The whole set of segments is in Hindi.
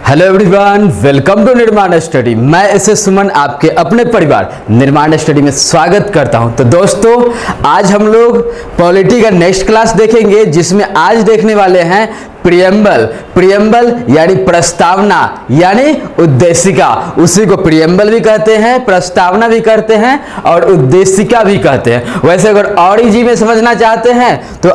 हेलो एवरीवन, वेलकम टू निर्माण स्टडी। मैं एस सुमन आपके अपने परिवार निर्माण स्टडी में स्वागत करता हूं। तो दोस्तों, आज हम लोग पॉलिटी का नेक्स्ट क्लास देखेंगे, जिसमें आज देखने वाले हैं प्रियम्बल यानी प्रस्तावना यानी उद्देशिका। उसी को प्रियम्बल भी कहते हैं, प्रस्तावना भी कहते हैं और उद्देशिका भी कहते हैं। वैसे अगर और इजी में समझना चाहते हैं तो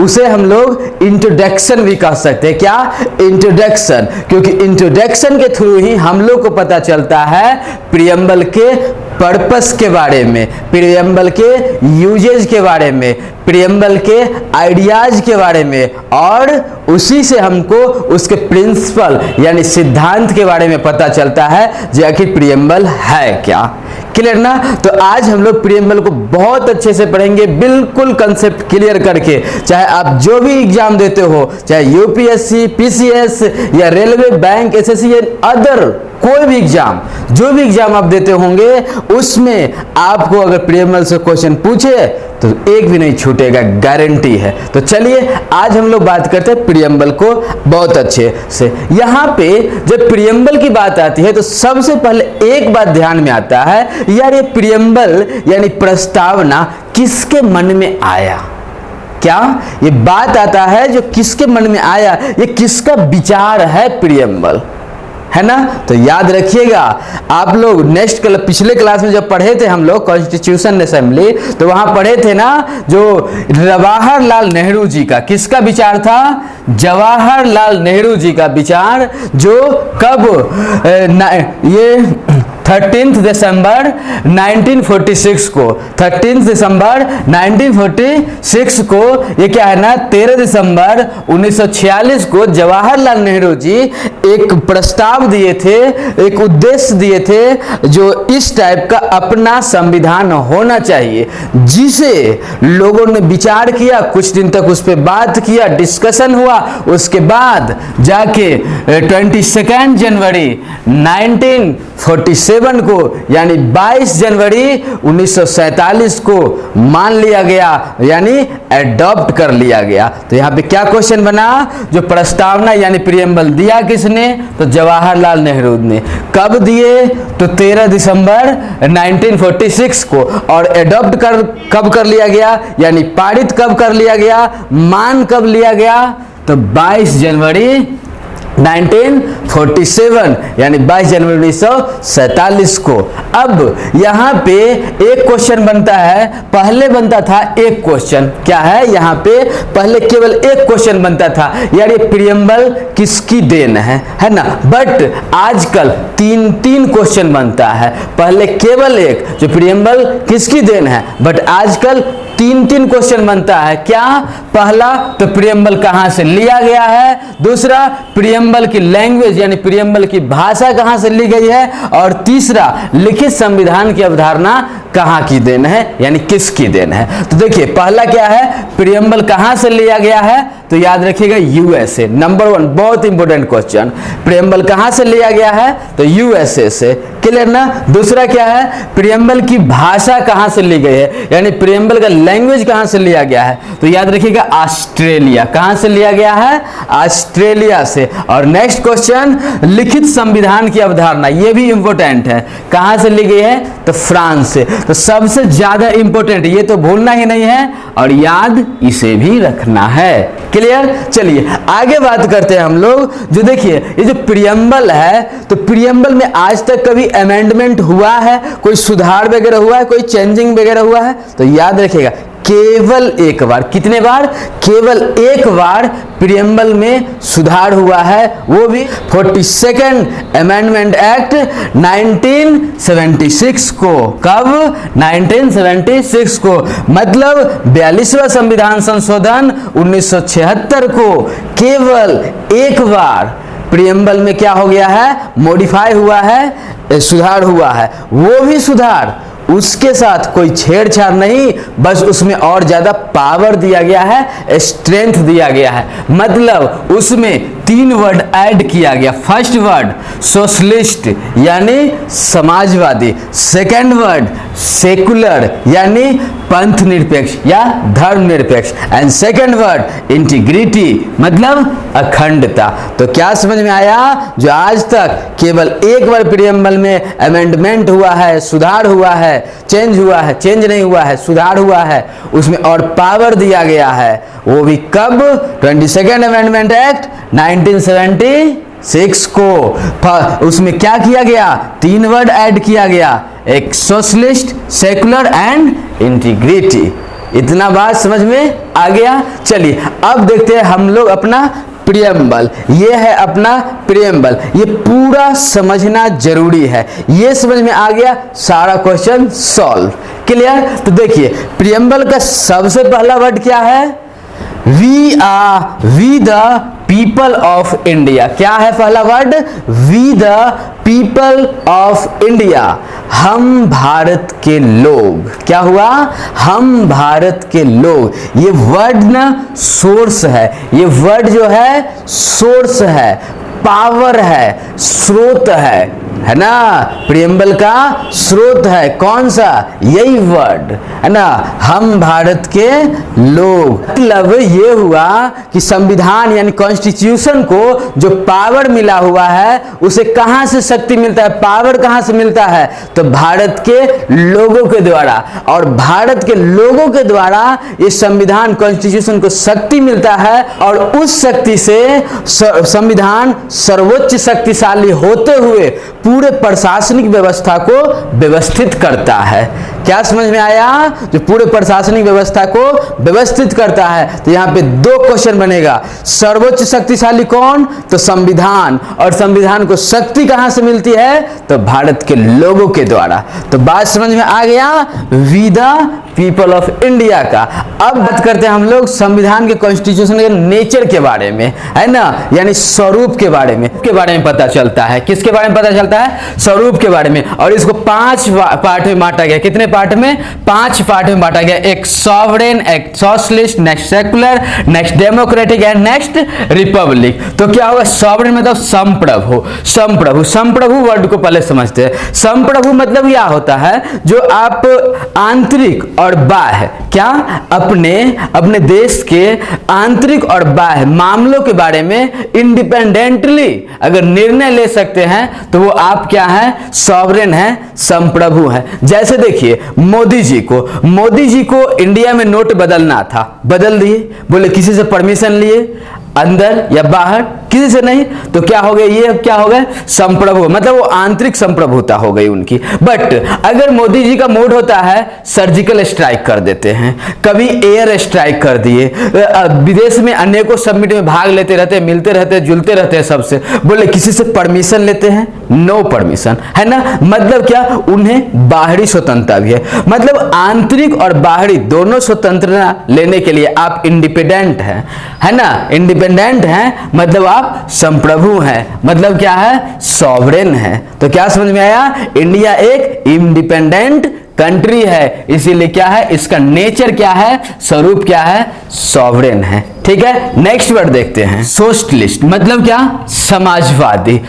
उसे हम लोग इंट्रोडक्शन भी कह सकते हैं। क्या? इंट्रोडक्शन, क्योंकि इंट्रोडक्शन के थ्रू ही हम लोग को पता चलता है प्रियम्बल के पर्पस के बारे में, प्रियम्बल के यूजेज के बारे में, प्रियम्बल के आइडियाज के बारे में, और उसी से हमको उसके प्रिंसिपल यानी सिद्धांत के बारे में पता चलता है कि आखिर प्रियम्बल है क्या। क्लियर ना? तो आज हम लोग प्रियम्बल को बहुत अच्छे से पढ़ेंगे, बिल्कुल कंसेप्ट क्लियर करके। चाहे आप जो भी एग्जाम देते हो, चाहे यूपीएससी, पीसीएस या रेलवे, बैंक, एसएससी या अदर कोई भी एग्जाम, जो भी एग्जाम आप देते होंगे, उसमें आपको अगर प्रियम्बल से क्वेश्चन पूछे तो एक भी नहीं छूटेगा, गारंटी है। तो चलिए आज हम लोग बात करते हैं प्रियम्बल को बहुत अच्छे से। यहाँ पे जब प्रियम्बल की बात आती है तो सबसे पहले एक बात ध्यान में आता है, यार ये प्रियम्बल यानी प्रस्तावना किसके मन में आया। क्या ये बात आता है जो किसके मन में आया, ये किसका विचार है प्रियम्बल, है ना? तो याद रखिएगा, आप लोग नेक्स्ट पिछले क्लास में जब पढ़े थे हम लोग कॉन्स्टिट्यूशन असेंबली, तो वहां पढ़े थे ना जो जवाहरलाल नेहरू जी का किसका विचार था, जवाहरलाल नेहरू जी का विचार, जो कब ये 13 दिसंबर 1946 को, 13 दिसंबर 1946 को, ये क्या है ना 13 दिसंबर 1946 को जवाहरलाल नेहरू जी एक प्रस्ताव दिए थे, एक उद्देश्य दिए थे, जो इस टाइप का अपना संविधान होना चाहिए, जिसे लोगों ने विचार किया, कुछ दिन तक उस पर बात किया, डिस्कशन हुआ, उसके बाद जाके 22 जनवरी 1947 को यानी 22 जनवरी 1947 को मान लिया गया, यानी एडॉप्ट कर लिया गया। तो यहाँ पे क्या क्वेश्चन बना, जो प्रस्तावना यानी प्रियम्बल दिया किसने, तो जवाहरलाल नेहरू ने। कब दिए, तो 13 दिसंबर 1946 को, और एडॉप्ट कब कर लिया गया, यानी पारित कब कर लिया गया, मान कब लिया गया, तो 22 जनवरी 1947 यानी 22 जनवरी 1947 को। अब यहाँ पे एक क्वेश्चन बनता है, पहले बनता था एक क्वेश्चन, क्या है यहाँ पे पहले केवल एक क्वेश्चन बनता था, यार ये प्रियम्बल किसकी देन है ना। बट आजकल तीन क्वेश्चन बनता है, पहले केवल एक जो प्रियम्बल किसकी देन है, बट आजकल तीन क्वेश्चन बनता है। क्या? पहला तो प्रियम्बल कहां से लिया गया है, दूसरा प्रियम्बल की लैंग्वेज यानी प्रियम्बल की भाषा कहां से ली गई है, और तीसरा लिखित संविधान की अवधारणा कहां की देन है, यानी किसकी देन है। तो देखिए पहला क्या है, प्रियम्बल कहां से लिया गया है, तो याद रखिएगा यूएसए, नंबर 1, बहुत इंपॉर्टेंट क्वेश्चन। प्रियम्बल कहां से लिया गया है, तो यूएसए से। क्लियर ना? दूसरा क्या है, प्रियम्बल की भाषा कहां से ली गई है, यानी प्रियम्बल का लैंग्वेज कहां से लिया गया है, तो याद रखिएगा ऑस्ट्रेलिया। कहां से लिया गया है, ऑस्ट्रेलिया से। और नेक्स्ट क्वेश्चन, लिखित संविधान की अवधारणा, यह भी इंपॉर्टेंट है, कहां से ली गई है, तो फ्रांस से। तो सबसे ज्यादा इंपॉर्टेंट, ये तो भूलना ही नहीं है और याद इसे भी रखना है। क्लियर? चलिए आगे बात करते हैं हम लोग। जो देखिए ये जो प्रियम्बल है, तो प्रियम्बल में आज तक कभी अमेंडमेंट हुआ है, कोई सुधार वगैरह हुआ है, कोई चेंजिंग वगैरह हुआ है, तो याद रखिएगा केवल एक बार। कितने बार? केवल एक बार प्रियम्बल में सुधार हुआ है, वो भी 42nd अमेंडमेंट एक्ट 1976 को। कब? 1976 को, मतलब 42वां संविधान संशोधन 1976 को। केवल एक बार प्रियम्बल में क्या हो गया है, मॉडिफाई हुआ है, सुधार हुआ है। वो भी सुधार, उसके साथ कोई छेड़छाड़ नहीं, बस उसमें और ज्यादा पावर दिया गया है, स्ट्रेंथ दिया गया है। मतलब उसमें 3 वर्ड ऐड किया गया। फर्स्ट वर्ड सोशलिस्ट यानी समाजवादी, सेकंड वर्ड सेकुलर यानी पंथ निरपेक्ष या धर्म निरपेक्ष, एंड सेकंड वर्ड इंटीग्रिटी मतलब अखंडता। तो क्या समझ में आया? जो आज तक केवल एक बार प्रीएम्बल में अमेंडमेंट हुआ है, सुधार हुआ है, चेंज हुआ है, चेंज नहीं हुआ है, सुधार हुआ है, उसमें और पावर दिया गया है, वो भी कब? 22nd अमेंडमेंट एक्ट 1976 को। उसमें क्या किया गया? 3 वर्ड ऐड किया गया, एक सोशलिस्ट, सेकुलर एंड इंटीग्रिटी। इतना बात समझ में आ गया? चलिए अब देखते हैं हम लोग अपना प्रीएम्बल। ये है अपना प्रीएम्बल, ये पूरा समझना जरूरी है। ये समझ में आ गया, सारा क्वेश्चन सॉल्व। क्लियर? तो देखिए प्रीएम्बल का सबसे पहला वर्ड क्या है? We the people of India. क्या है पहला word? We the people of India, हम भारत के लोग। क्या हुआ? हम भारत के लोग। ये वर्ड ना सोर्स है, ये वर्ड जो है सोर्स है, पावर है, स्रोत है ना? प्रीएम्बल का स्रोत है कौन सा? यही वर्ड है ना, हम भारत के लोग। मतलब ये हुआ कि संविधान यानी कॉन्स्टिट्यूशन को जो पावर मिला हुआ है, उसे कहां से शक्ति मिलता है, पावर कहां से मिलता है? तो भारत के लोगों के द्वारा। और भारत के लोगों के द्वारा ये संविधान कॉन्स्टिट्यूशन को शक्ति मिलता है, और उस शक्ति से संविधान सर्वोच्च शक्तिशाली होते हुए पूरे प्रशासनिक व्यवस्था को व्यवस्थित करता है। क्या समझ में आया? जो पूरे प्रशासनिक व्यवस्था को व्यवस्थित करता है। तो यहां पे 2 क्वेश्चन बनेगा, सर्वोच्च शक्तिशाली कौन? तो संविधान। और संविधान को शक्ति कहां से मिलती है? तो भारत के लोगों के द्वारा। तो बात समझ में आ गया, we the people of India का। अब बात करते हैं हम लोग संविधान के कॉन्स्टिट्यूशन के नेचर के बारे में, है ना, यानी स्वरूप के बारे में पता चलता है। किसके बारे में पता चलता है? स्वरूप के बारे में। और इसको 5 पार्ट में बांटा गया। कितने पार्ट में? 5 पार्ट में बांटा गया। एक सॉवरेन, एक socialist, next secular, next democratic and next Republic. तो क्या होगा? सॉवरेन मतलब संप्रभु। संप्रभु, संप्रभु वर्ड को पहले समझते हैं। संप्रभु मतलब क्या होता है? जो आप आंतरिक और बाह्य, क्या अपने देश के आंतरिक और बाह्य मामलों के बारे में इंडिपेंडेंटली अगर निर्णय ले सकते हैं, तो वो आप क्या है? सॉवरेन है, संप्रभु है। जैसे देखिए मोदी जी को इंडिया में नोट बदलना था, बदल दिए। बोले किसी से परमिशन लिए, अंदर या बाहर, किसी से नहीं। तो क्या हो गया? ये क्या हो गया? संप्रभु, मतलब वो आंतरिक संप्रभुता हो गई उनकी। बट अगर मोदी जी का मूड होता है, सर्जिकल स्ट्राइक कर देते हैं, कभी एयर स्ट्राइक कर दिए, विदेश में अनेकों समिट में भाग लेते रहते, मिलते रहते, जुलते रहते हैं सबसे। बोले किसी से परमिशन लेते हैं, नो परमिशन, है ना। मतलब क्या? उन्हें बाहरी स्वतंत्रता भी है। मतलब आंतरिक और बाहरी दोनों स्वतंत्रता लेने के लिए आप इंडिपेंडेंट हैं, है ना। इंडिपेंडेंट हैं मतलब आप संप्रभु हैं, मतलब क्या है? सॉवरेन है। तो क्या समझ में आया? इंडिया एक इंडिपेंडेंट कंट्री है, इसीलिए क्या है? इसका नेचर क्या है? स्वरूप क्या है? सॉवरेन है। ठीक है, नेक्स्ट वर्ड देखते हैं। सोशलिस्ट मतलब क्या? समाजवादी।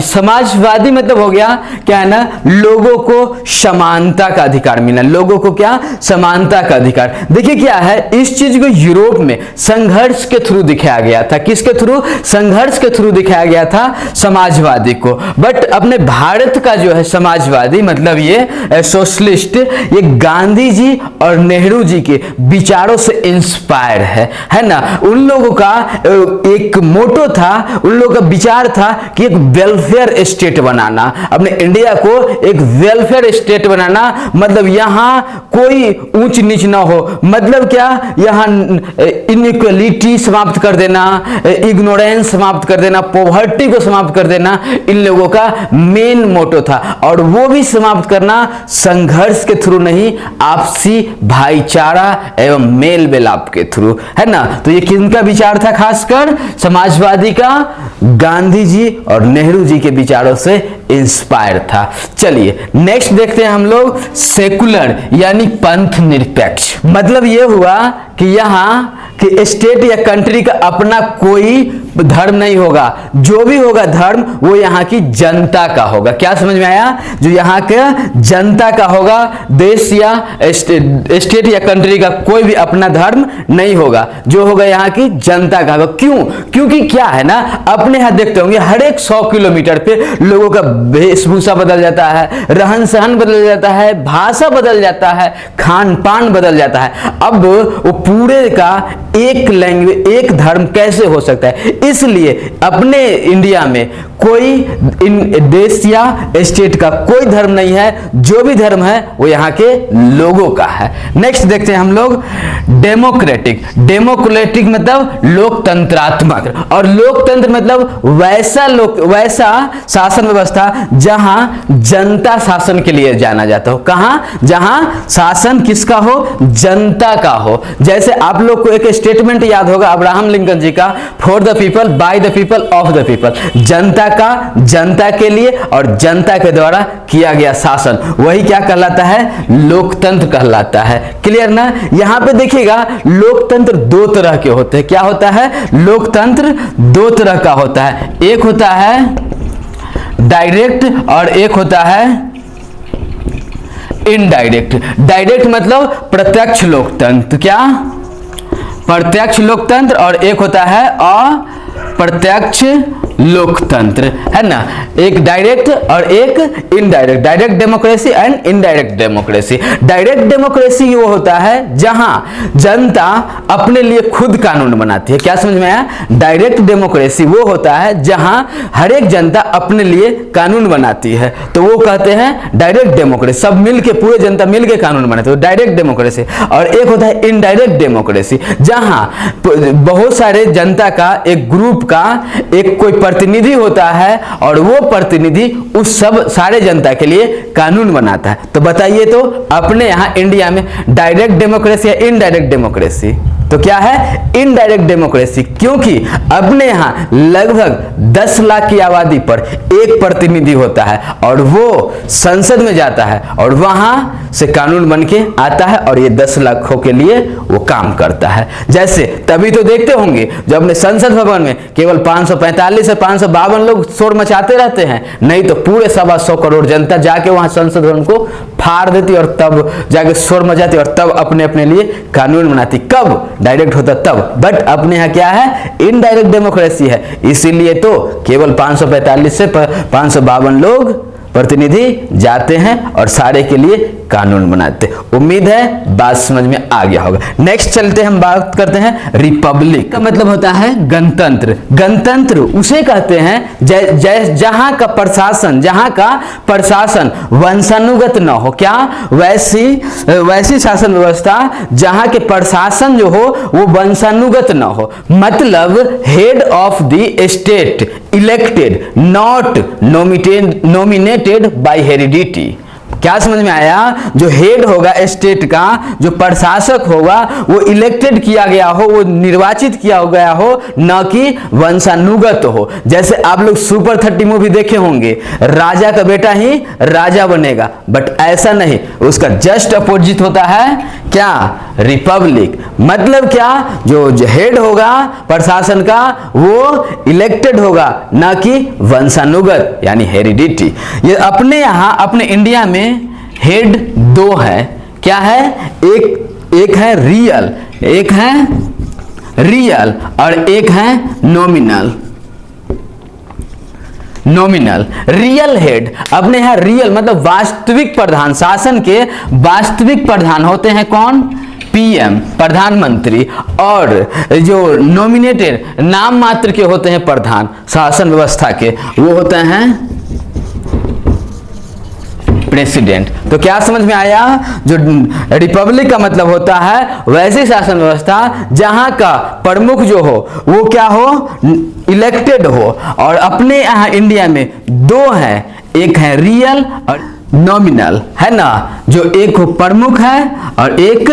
समाजवादी मतलब हो गया क्या है ना? लोगों को समानता का अधिकार मिलना। लोगों को क्या? समानता का अधिकार। देखिए क्या है, इस चीज को यूरोप में संघर्ष के थ्रू दिखाया गया था। किसके थ्रू? संघर्ष के थ्रू दिखाया गया था समाजवादी को। बट अपने भारत का जो है समाजवादी मतलब ये सोशलिस्ट, ये गांधी जी और नेहरू जी के विचारों से इंस्पायर है ना। उन लोगों का एक मोटो था, उन लोगों का विचार था कि एक वेलफेयर स्टेट बनाना, अपने इंडिया को एक वेलफेयर स्टेट बनाना। मतलब यहां कोई ऊंच नीच ना हो, मतलब क्या? यहां इनइक्वालिटी समाप्त कर देना, इग्नोरेंस समाप्त कर देना, पॉवर्टी को समाप्त कर देना, इन लोगों का मेन मोटो था। और वो भी समाप्त करना संघर्ष के थ्रू नहीं, आपसी भाईचारा एवं मेल मिलाप के थ्रू, है ना। तो ये किनका विचार था? खासकर समाजवादी का, गांधी जी और नेहरू जी के विचारों से इंस्पायर था। चलिए नेक्स्ट देखते हैं हम लोग सेकुलर यानी पंथ निरपेक्ष। मतलब ये हुआ कि यहाँ कि स्टेट या कंट्री का अपना कोई धर्म नहीं होगा, जो भी होगा धर्म वो यहाँ की जनता का होगा। क्या समझ में आया? जो यहाँ के जनता का होगा, देश या स्टेट या कंट्री का कोई भी अपना धर्म नहीं होगा, जो होगा यहाँ की जनता का होगा। क्यों? क्योंकि क्या है ना, अपने यहाँ देखते होंगे हर एक 100 किलोमीटर पे लोगों का वेशभूषा बदल जाता है, रहन सहन बदल जाता है, भाषा बदल जाता है, खान पान बदल जाता है। अब वो पूरे का एक लैंग्वेज, एक धर्म कैसे हो सकता है? इसलिए अपने इंडिया में कोई देश या स्टेट का कोई धर्म नहीं है, जो भी धर्म है वो यहाँ के लोगों का है। नेक्स्ट देखते हैं हम लोग डेमोक्रेटिक। डेमोक्रेटिक मतलब लोकतंत्रात्मक, और लोकतंत्र मतलब वैसा शासन व्यवस्था जहां जनता शासन के लिए जाना जाता हो। कहां? जहां शासन किसका हो? जनता का हो। जैसे आप लोग को एक स्टेटमेंट याद होगा अब्राहम लिंकन जी का, for the people, by the people, of the people. जनता का, जनता के लिए और जनता के द्वारा किया गया शासन, वही क्या कहलाता है? लोकतंत्र कहलाता है। क्लियर ना? यहां पे देखिएगा लोकतंत्र दो तरह के होते हैं। क्या होता है? लोकतंत्र दो तरह का होता है। एक होता है डायरेक्ट और एक होता है इनडायरेक्ट। डायरेक्ट मतलब प्रत्यक्ष लोकतंत्र, क्या? प्रत्यक्ष लोकतंत्र, और एक होता है अप्रत्यक्ष लोकतंत्र, है ना। एक डायरेक्ट और एक indirect, direct democracy and indirect democracy. Direct democracy वो होता है जहां जनता अपने लिए खुद कानून बनाती है। क्या समझ में आया? डायरेक्ट डेमोक्रेसी वो होता है जहां हर एक जनता अपने लिए कानून बनाती है, तो वो कहते हैं डायरेक्ट डेमोक्रेसी। सब मिलके, पूरे जनता मिलके कानून बनाते हैं, डायरेक्ट डेमोक्रेसी। और एक होता है इनडायरेक्ट डेमोक्रेसी, जहां बहुत सारे जनता का, एक ग्रुप का एक कोई प्रतिनिधि होता है और वो प्रतिनिधि उस सब सारे जनता के लिए कानून बनाता है। तो बताइए, तो अपने यहाँ इंडिया में डायरेक्ट डेमोक्रेसी या इनडायरेक्ट डेमोक्रेसी? तो क्या है? इनडायरेक्ट डेमोक्रेसी, क्योंकि अपने यहाँ लगभग 10 लाख की आबादी पर एक प्रतिनिधि होता है और वो संसद में जाता है और वहां से कानून बन के आता है और ये 10 लाखों के लिए वो काम करता है। जैसे तभी तो देखते होंगे जो अपने संसद भवन में केवल 545 से 552 लोग शोर मचाते रहते हैं, नहीं तो पूरे 125 करोड़ जनता जाके वहां संसद भवन को फाड़ देती और तब जाके शोर मचाती और तब अपने अपने लिए कानून बनाती। कब? डायरेक्ट होता तब। बट अपने यहाँ क्या है? इनडायरेक्ट डेमोक्रेसी है, इसीलिए तो केवल 545 से 552 लोग प्रतिनिधि जाते हैं और सारे के लिए कानून बनाते। उम्मीद है बात समझ में आ गया होगा। नेक्स्ट चलते हम बात करते हैं रिपब्लिक का मतलब होता है गणतंत्र। गणतंत्र उसे कहते हैं जहां का प्रशासन वंशानुगत न हो। क्या? वैसी शासन व्यवस्था जहां के प्रशासन जो हो वो वंशानुगत न हो। मतलब head of the state elected, not nominated by heredity. क्या समझ में आया? जो हेड होगा स्टेट का, जो प्रशासक होगा वो इलेक्टेड किया गया हो, वो निर्वाचित किया गया हो, न कि वंशानुगत हो। जैसे आप लोग सुपर 30 मूवी देखे होंगे, राजा का बेटा ही राजा बनेगा, बट ऐसा नहीं, उसका जस्ट अपोजिट होता है क्या? रिपब्लिक। मतलब क्या? जो हेड होगा प्रशासन का वो इलेक्टेड होगा, न कि वंशानुगत यानी हेरिडिटी। ये अपने यहाँ, अपने इंडिया में हेड दो है। क्या है? एक है रियल और एक है नॉमिनल। रियल हेड, अपने यहाँ रियल मतलब वास्तविक प्रधान, शासन के वास्तविक प्रधान होते हैं कौन? पीएम, प्रधानमंत्री। और जो नॉमिनेटेड नाम मात्र के होते हैं प्रधान शासन व्यवस्था के, वो होते हैं प्रेसिडेंट। तो क्या समझ में आया? जो रिपब्लिक का मतलब होता है वैसी शासन व्यवस्था जहां का प्रमुख जो हो वो क्या हो? इलेक्टेड हो। और अपने यहाँ इंडिया में दो हैं, एक है रियल और नॉमिनल, है ना। जो एक प्रमुख है और एक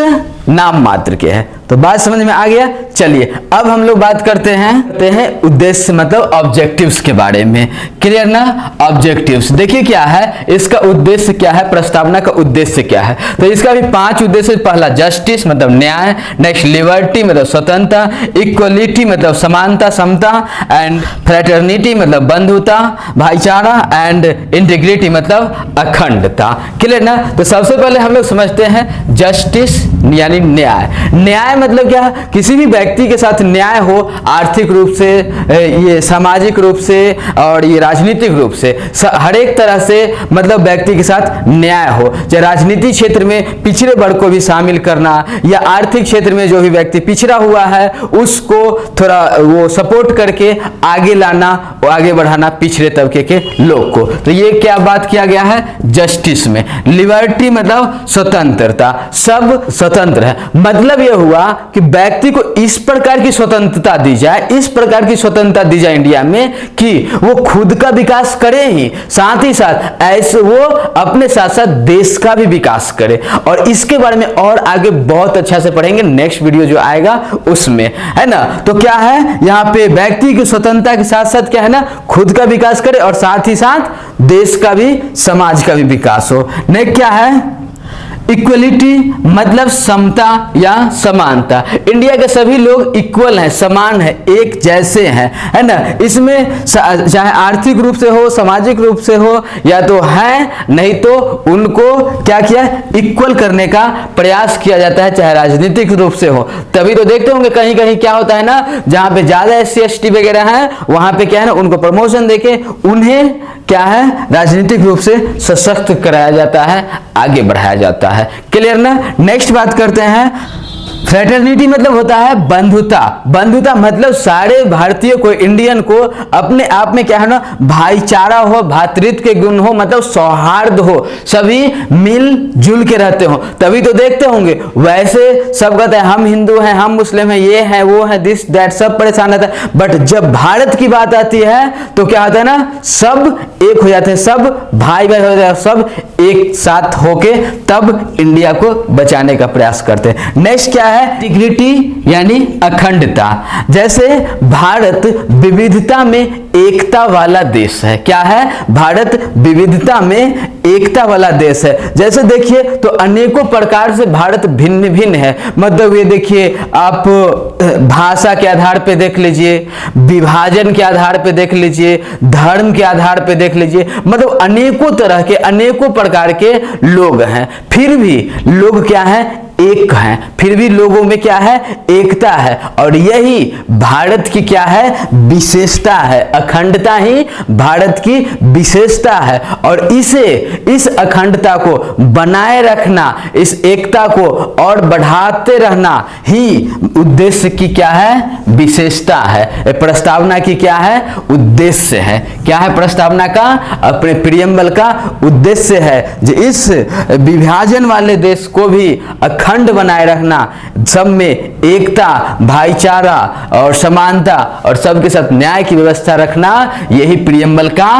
नाम मात्र के हैं। तो बात समझ में आ गया। चलिए अब हम लोग बात करते हैं उद्देश्य मतलब ऑब्जेक्टिव्स के बारे में। क्लियर ना? ऑब्जेक्टिव्स देखिए क्या है, इसका उद्देश्य क्या है, प्रस्तावना का उद्देश्य क्या है। तो इसका भी 5 उद्देश्य। पहला जस्टिस मतलब न्याय, नेक्स्ट लिबर्टी मतलब स्वतंत्रता, इक्वलिटी मतलब समानता समता, एंड फ्रेटर्निटी मतलब बंधुता भाईचारा, एंड इंटीग्रिटी मतलब अखंडता। क्लियर ना? तो सबसे पहले हम लोग समझते हैं जस्टिस यानी न्याय। न्याय मतलब क्या है? किसी भी व्यक्ति के साथ न्याय हो, आर्थिक रूप से, ये सामाजिक रूप से और ये राजनीतिक रूप से, हर एक तरह से मतलब व्यक्ति के साथ न्याय हो। चाहे राजनीतिक क्षेत्र में पिछड़े वर्ग को भी शामिल करना, या आर्थिक क्षेत्र में जो भी व्यक्ति पिछड़ा हुआ है उसको थोड़ा वो सपोर्ट करके आगे लाना, आगे बढ़ाना पिछड़े तबके के लोग को। तो ये क्या बात किया गया है जस्टिस में। लिबर्टी मतलब स्वतंत्रता, सब स्वतंत्र है। मतलब यह हुआ कि व्यक्ति को इस प्रकार की स्वतंत्रता दी जाए, इस प्रकार की स्वतंत्रता दी जाए इंडिया में कि वो खुद का विकास करे ही साथ ऐसे वो अपने साथ साथ देश का भी विकास करे। और इसके बारे में और आगे बहुत अच्छा से पढ़ेंगे, नेक्स्ट वीडियो जो आएगा उसमें, है ना। तो क्या है यहाँ पे, व्यक्ति की स्वतंत्रता के साथ साथ क्या है ना, खुद का विकास करे और साथ ही साथ देश का भी, समाज का भी विकास हो। नेक्स्ट क्या है, इक्वलिटी मतलब समता या समानता। इंडिया के सभी लोग इक्वल हैं, समान है, एक जैसे हैं, है ना। इसमें चाहे आर्थिक रूप से हो, सामाजिक रूप से हो, या तो है, नहीं तो उनको क्या किया, इक्वल करने का प्रयास किया जाता है, चाहे राजनीतिक रूप से हो। तभी तो देखते होंगे कहीं कहीं क्या होता है ना, जहां पे ज्यादा SC ST वगैरह है वहां पे क्या है ना, उनको प्रमोशन देके उन्हें क्या है, राजनीतिक रूप से सशक्त कराया जाता है, आगे बढ़ाया जाता है। क्लियर ना? नेक्स्ट बात करते हैं, फ्रेटर्निटी मतलब होता है बंधुता। बंधुता मतलब सारे भारतीयों को, इंडियन को अपने आप में क्या है ना, भाईचारा हो, भातृत्व के गुण हो, मतलब सौहार्द हो, सभी मिलजुल के रहते हो। तभी तो देखते होंगे वैसे सब कहते हैं हम हिंदू हैं, हम मुस्लिम हैं, ये है वो है, दिस दैट, सब परेशान रहता है। बट जब भारत की बात आती है तो क्या होता है ना, सब एक हो जाते हैं, सब भाई भाई हो जाते हैं, सब एक साथ होके तब इंडिया को बचाने का प्रयास करते हैं। नेक्स्ट क्या है, इंटीग्रिटी यानी अखंडता। जैसे भारत विविधता में एकता वाला देश है। क्या है, भारत विविधता में एकता वाला देश है। जैसे देखिए तो अनेकों प्रकार से भारत भिन्न भिन्न है। मतलब ये देखिए आप भाषा के आधार पे देख लीजिए, विभाजन के आधार पे देख लीजिए, धर्म के आधार पे देख लीजिए, मतलब अनेकों तरह के, अनेकों प्रकार के लोग हैं, फिर भी लोग क्या है, एक हैं। फिर भी लोगों में क्या है, एकता है। और यही भारत की क्या है, विशेषता है। अखंडता ही भारत की विशेषता है। और इस अखंडता को बनाए रखना, इस एकता को और बढ़ाते रहना ही उद्देश्य की क्या है, विशेषता है। प्रस्तावना की क्या है, उद्देश्य है। क्या है प्रस्तावना का, अपने प्रियम्बल का उद्देश्य है जो इस विभाजन वाले देश को भी अखंड बनाए रखना, सब में एकता, भाईचारा और समानता और सबके साथ न्याय की व्यवस्था रखना, यही प्रियम्बल का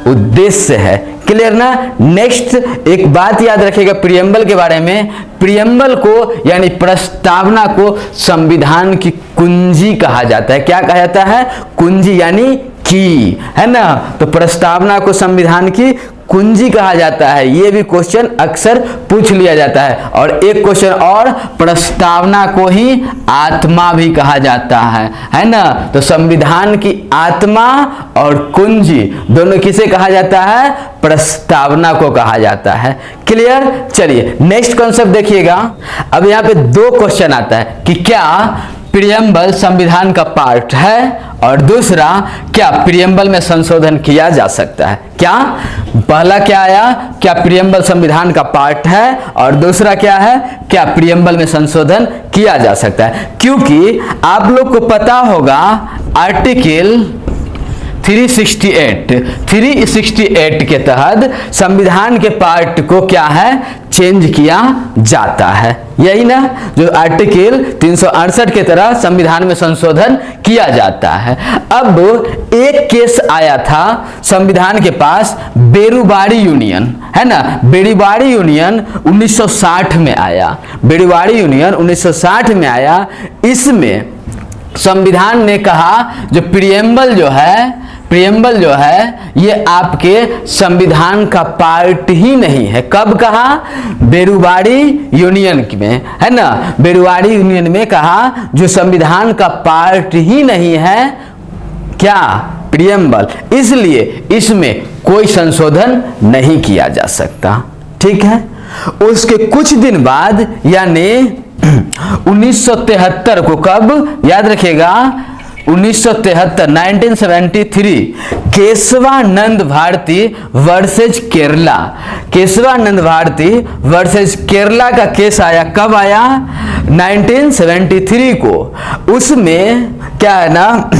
उद्देश्य है। क्लियर ना? नेक्स्ट एक बात याद रखिएगा प्रियम्बल के बारे में। प्रियम्बल को यानी प्रस्तावना को संविधान की कुंजी कहा जाता है। क्या कहा जाता है, कुंजी यानी की, है ना। तो प्रस्तावना को संविधान की कुंजी कहा जाता है। ये भी क्वेश्चन अक्सर पूछ लिया जाता है। और एक क्वेश्चन और, प्रस्तावना को ही आत्मा भी कहा जाता है ना। तो संविधान की आत्मा और कुंजी दोनों किसे कहा जाता है, प्रस्तावना को कहा जाता है। क्लियर? चलिए नेक्स्ट कॉन्सेप्ट देखिएगा। अब यहाँ पे 2 क्वेश्चन आता है कि क्या प्रियम्बल संविधान का पार्ट है, और दूसरा क्या प्रियम्बल में संशोधन किया जा सकता है। क्या पहला क्या आया, क्या प्रियम्बल संविधान का पार्ट है, और दूसरा क्या है, क्या प्रियम्बल में संशोधन किया जा सकता है। क्योंकि आप लोग को पता होगा आर्टिकल 368 के तहत संविधान के पार्ट को क्या है, चेंज किया जाता है। यही ना, जो आर्टिकल 368 के तरह संविधान में संशोधन किया जाता है। अब एक केस आया था संविधान के पास, बेरुबाड़ी यूनियन, है ना, बेरुबाड़ी यूनियन 1960 में आया, बेरुबाड़ी यूनियन 1960 में आया। इसमें संविधान ने कहा जो प्रियम्बल जो है ये आपके संविधान का पार्ट ही नहीं है। कब कहा, बेरुबाड़ी यूनियन में, है ना, बेरुबाड़ी यूनियन में कहा जो संविधान का पार्ट ही नहीं है, क्या, प्रियम्बल, इसलिए इसमें कोई संशोधन नहीं किया जा सकता। ठीक है। उसके कुछ दिन बाद यानी 1973 को, कब याद रखिएगा, 1973 केशवानंद भारती वर्सेज केरला, केशवानंद भारती वर्सेज केरला का केस आया। कब आया, 1973 को। उसमें क्या है ना,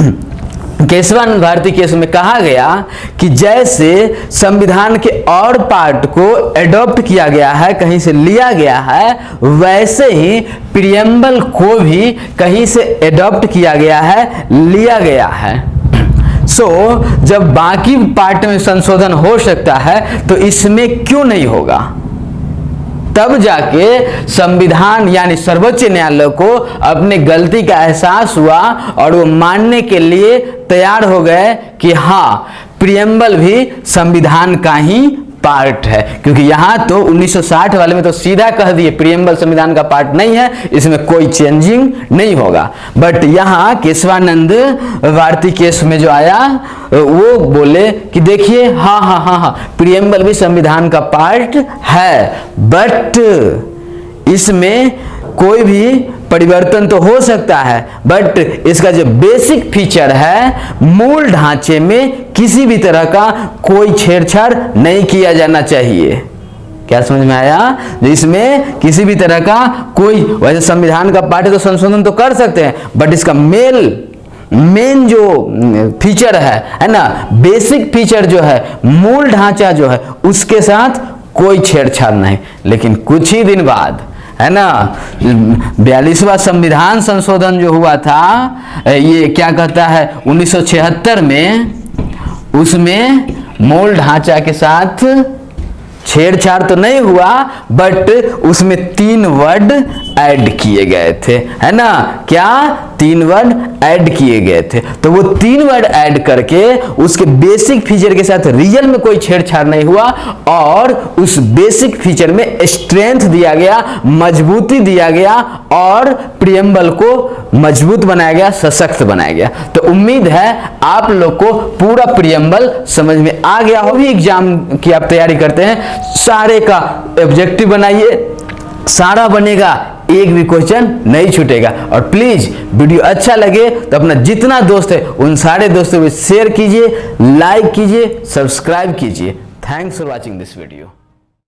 केशवानंद भारती केस में कहा गया कि जैसे संविधान के और पार्ट को एडॉप्ट किया गया है, कहीं से लिया गया है, वैसे ही प्रियम्बल को भी कहीं से एडॉप्ट किया गया है, लिया गया है। जब बाकी पार्ट में संशोधन हो सकता है तो इसमें क्यों नहीं होगा? तब जाके संविधान यानी सर्वोच्च न्यायालय को अपने गलती का एहसास हुआ और वो मानने के लिए तैयार हो गए कि हाँ, प्रियम्बल भी संविधान का ही पार्ट है। क्योंकि यहाँ तो 1960 वाले में तो सीधा कह दिए प्रियम्बल संविधान का पार्ट नहीं है, इसमें कोई चेंजिंग नहीं होगा। बट यहाँ केशवानंद भारती केस में जो आया वो बोले कि देखिए हाँ, प्रियम्बल भी संविधान का पार्ट है, बट इसमें कोई भी परिवर्तन तो हो सकता है, बट इसका जो बेसिक फीचर है, मूल ढांचे में किसी भी तरह का कोई छेड़छाड़ नहीं किया जाना चाहिए। क्या समझ में आया? इसमें किसी भी तरह का कोई, वैसे संविधान का पार्ट तो संशोधन तो कर सकते हैं, बट इसका मेन जो फीचर है ना, बेसिक फीचर जो है, मूल ढांचा जो है, उसके साथ कोई छेड़छाड़ नहीं। लेकिन कुछ ही दिन बाद, है ना, 42वां संविधान संशोधन जो हुआ था, ये क्या कहता है 1976 में, उसमें मूल ढांचा के साथ छेड़छाड़ तो नहीं हुआ, बट उसमें 3 वर्ड ऐड किए गए थे, है ना, क्या 3 वर्ड ऐड किए गए थे। तो वो 3 वर्ड ऐड करके उसके बेसिक फीचर के साथ रियल में कोई छेड़छाड़ नहीं हुआ और उस बेसिक फीचर में स्ट्रेंथ दिया गया, मजबूती दिया गया और प्रियम्बल को मजबूत बनाया गया, सशक्त बनाया गया। तो उम्मीद है आप लोग को पूरा प्रियम्बल समझ में आ गया हो। भी एग्जाम की आप तैयारी करते हैं, सारे का ऑब्जेक्टिव बनाइए, सारा बनेगा, एक भी क्वेश्चन नहीं छूटेगा। और प्लीज वीडियो अच्छा लगे तो अपना जितना दोस्त है उन सारे दोस्तों को शेयर कीजिए, लाइक कीजिए, सब्सक्राइब कीजिए। Thanks for watching this video.